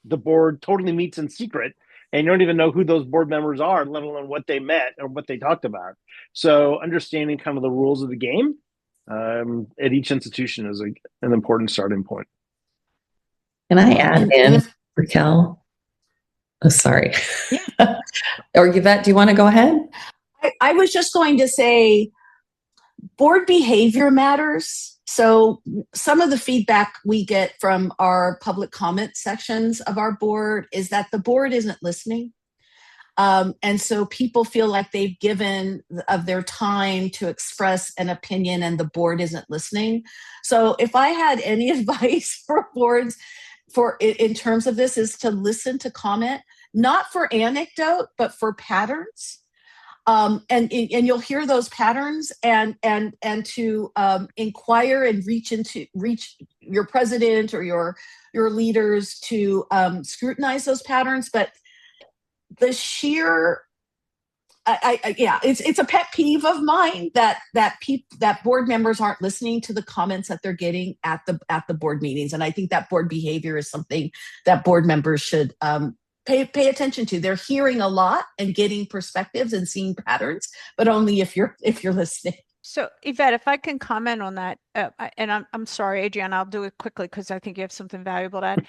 the board totally meets in secret, and you don't even know who those board members are, let alone what they met or what they talked about. So understanding kind of the rules of the game at each institution is an important starting point. Can I add in, Raquel? Oh, sorry. Or Yvette, do you want to go ahead? I was just going to say board behavior matters. So some of the feedback we get from our public comment sections of our board is that the board isn't listening. And so people feel like they've given of their time to express an opinion and the board isn't listening. So if I had any advice for boards in terms of this is to listen to comment, not for anecdote, but for patterns. And you'll hear those patterns and to inquire and reach your president or your leaders to scrutinize those patterns. But the sheer, it's a pet peeve of mine that board members aren't listening to the comments that they're getting at the board meetings, and I think that board behavior is something that board members should pay attention to. They're hearing a lot and getting perspectives and seeing patterns, but only if you're listening. So Yvette, if I can comment on that, and I'm sorry, Adrianna, I'll do it quickly because I think you have something valuable to add.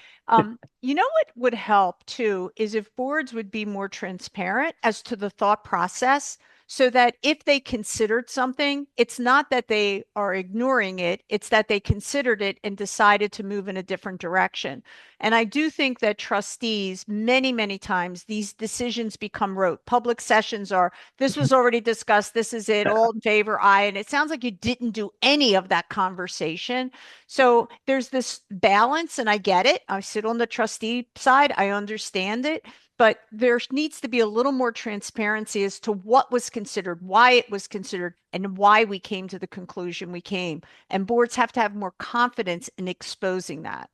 You know what would help too is if boards would be more transparent as to the thought process. so that if they considered something, it's not that they are ignoring it, it's that they considered it and decided to move in a different direction. And I do think that trustees, many, many times, these decisions become rote. Public sessions are, this was already discussed, this is it, all in favor, aye. And it sounds like you didn't do any of that conversation. So there's this balance, and I get it. I sit on the trustee side, I understand it. But there needs to be a little more transparency as to what was considered, why it was considered, and why we came to the conclusion we came. And boards have to have more confidence in exposing that.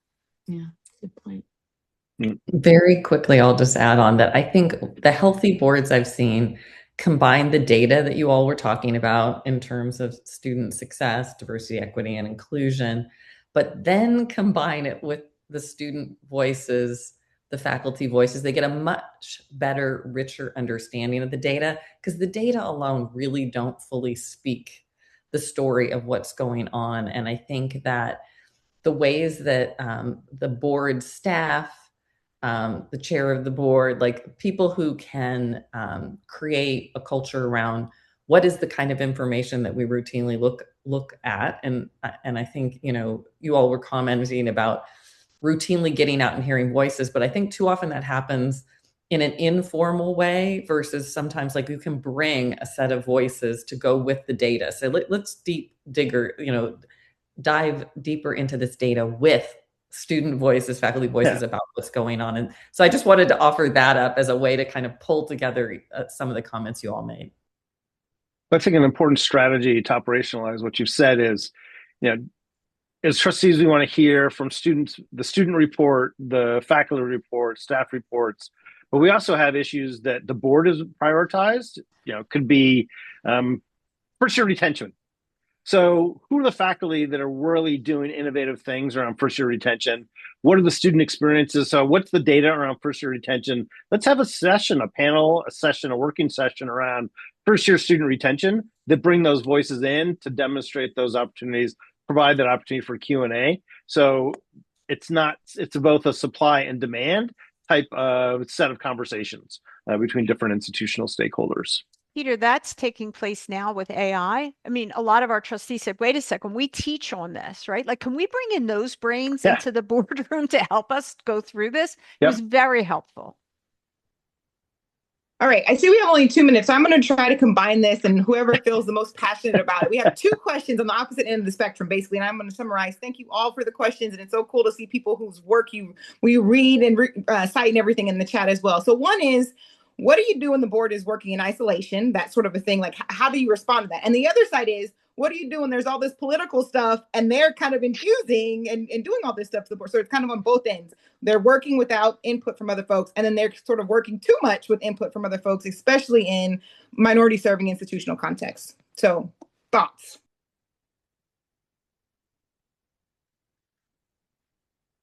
Yeah, good point. Very quickly, I'll just add on that I think the healthy boards I've seen combine the data that you all were talking about in terms of student success, diversity, equity, and inclusion, but then combine it with the student voices, the faculty voices. They get a much better, richer understanding of the data, because the data alone really don't fully speak the story of what's going on. And I think that the ways that the board staff, the chair of the board, like people who can create a culture around what is the kind of information that we routinely look at. And I think, you all were commenting about routinely getting out and hearing voices, but I think too often that happens in an informal way versus sometimes like you can bring a set of voices to go with the data. So let's dive deeper into this data with student voices, faculty voices about what's going on. And so I just wanted to offer that up as a way to kind of pull together some of the comments you all made. I think an important strategy to operationalize what you've said is, as trustees, we want to hear from students, the student report, the faculty report, staff reports, but we also have issues that the board has prioritized, could be first year retention. So who are the faculty that are really doing innovative things around first year retention? What are the student experiences? So what's the data around first year retention? Let's have a session, a panel, a session, a working session around first year student retention that bring those voices in to demonstrate those opportunities, provide that opportunity for Q&A. So it's both a supply and demand type of set of conversations between different institutional stakeholders. Peter, that's taking place now with AI. I mean, a lot of our trustees said, wait a second, we teach on this, right? Like, can we bring in those brains into the boardroom to help us go through this? It was very helpful. All right, I see we have only 2 minutes, so I'm going to try to combine this, and whoever feels the most passionate about it. We have 2 questions on the opposite end of the spectrum, basically, and I'm going to summarize. Thank you all for the questions, and it's so cool to see people whose work we read and cite and everything in the chat as well. So one is, what do you do when the board is working in isolation? That sort of a thing. Like, how do you respond to that? And the other side is, what do you do when there's all this political stuff and they're kind of infusing and doing all this stuff to the board? So it's kind of on both ends. They're working without input from other folks, and then they're sort of working too much with input from other folks, especially in minority serving institutional contexts. So thoughts?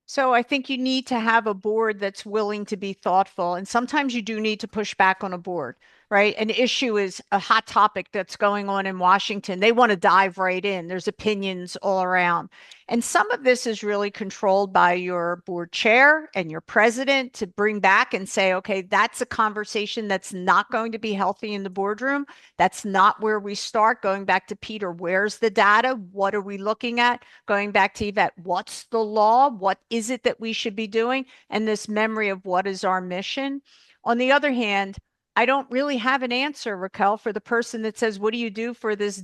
So I think you need to have a board that's willing to be thoughtful. And sometimes you do need to push back on a board, right? An issue is a hot topic that's going on in Washington. They want to dive right in. There's opinions all around. And some of this is really controlled by your board chair and your president to bring back and say, okay, that's a conversation that's not going to be healthy in the boardroom. That's not where we start. Going back to Peter, where's the data? What are we looking at? Going back to Yvette, what's the law? What is it that we should be doing? And this memory of what is our mission. On the other hand, I don't really have an answer, Raquel, for the person that says, what do you do for this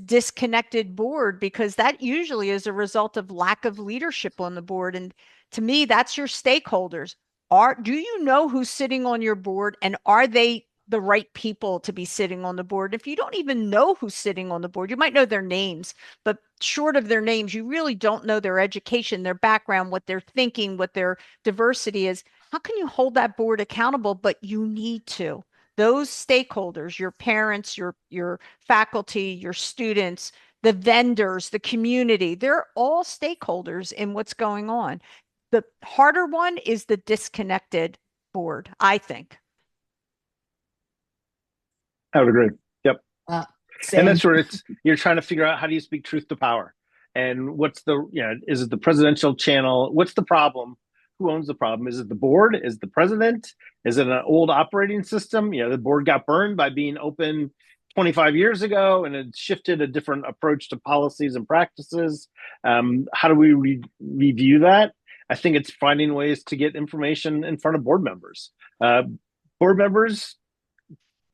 disconnected board? Because that usually is a result of lack of leadership on the board. And to me, that's your stakeholders. Do you know who's sitting on your board, and are they the right people to be sitting on the board? If you don't even know who's sitting on the board, you might know their names, but short of their names, you really don't know their education, their background, what they're thinking, what their diversity is. How can you hold that board accountable? But you need to. Those stakeholders, your parents, your faculty, your students, the vendors, the community, they're all stakeholders in what's going on. The harder one is the disconnected board, I think. I would agree. Yep. Same. And that's where you're trying to figure out, how do you speak truth to power? And what's is it the presidential channel? What's the problem? who owns the problem. Is it the board? Is it the president? Is it an old operating system? The board got burned by being open 25 years ago, and it shifted a different approach to policies and practices. How do we review that? I think it's finding ways to get information in front of board members. Board members,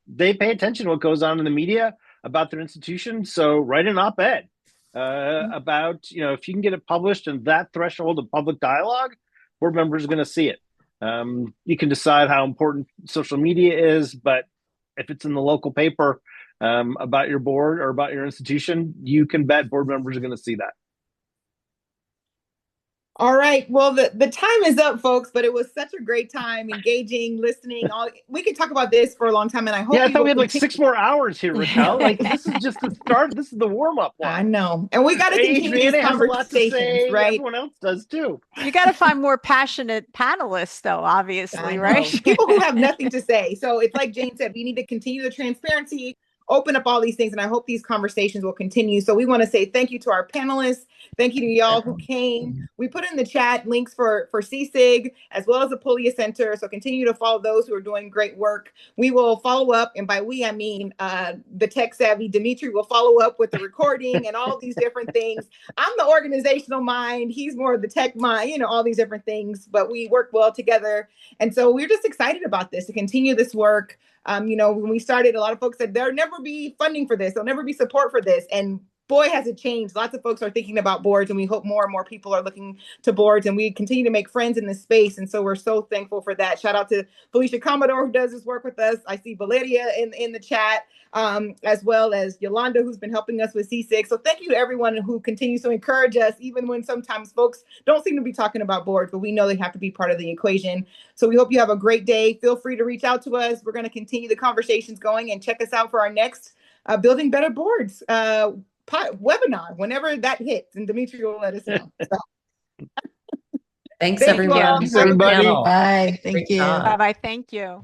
they pay attention to what goes on in the media about their institution. So write an op-ed about, if you can get it published and that threshold of public dialogue, board members are going to see it. You can decide how important social media is, but if it's in the local paper about your board or about your institution, you can bet board members are going to see that. All right. Well, the time is up, folks, but it was such a great time, engaging, listening. We could talk about this for a long time, and I hope. Yeah, I thought we had like 6 more hours here, Raquel. Like, this is just the start. This is the warm-up one. I know, and we got to continue these conversations, right? Everyone else does too. You got to find more passionate panelists, though. Obviously, right? People who have nothing to say. So it's like Jane said, we need to continue the transparency, open up all these things, and I hope these conversations will continue. So we want to say thank you to our panelists. Thank you to y'all who came. We put in the chat links for CSIG as well as the Pullias Center. So continue to follow those who are doing great work. We will follow up, and by we I mean the tech savvy Demetri will follow up with the recording and all these different things. I'm the organizational mind. He's more of the tech mind. All these different things. But we work well together, and so we're just excited about this to continue this work. When we started, a lot of folks said there'll never be funding for this. There'll never be support for this. And boy, has it changed. Lots of folks are thinking about boards, and we hope more and more people are looking to boards, and we continue to make friends in this space. And so we're so thankful for that. Shout out to Felicia Commodore, who does this work with us. I see Valeria in the chat, as well as Yolanda, who's been helping us with C6. So thank you to everyone who continues to encourage us, even when sometimes folks don't seem to be talking about boards, but we know they have to be part of the equation. So we hope you have a great day. Feel free to reach out to us. We're going to continue the conversations going, and check us out for our next Building Better Boards webinar whenever that hits, and Demetri will let us know. So. Thanks, everyone. Thanks, everybody. Bye. Thank you. Bye-bye. Thank you.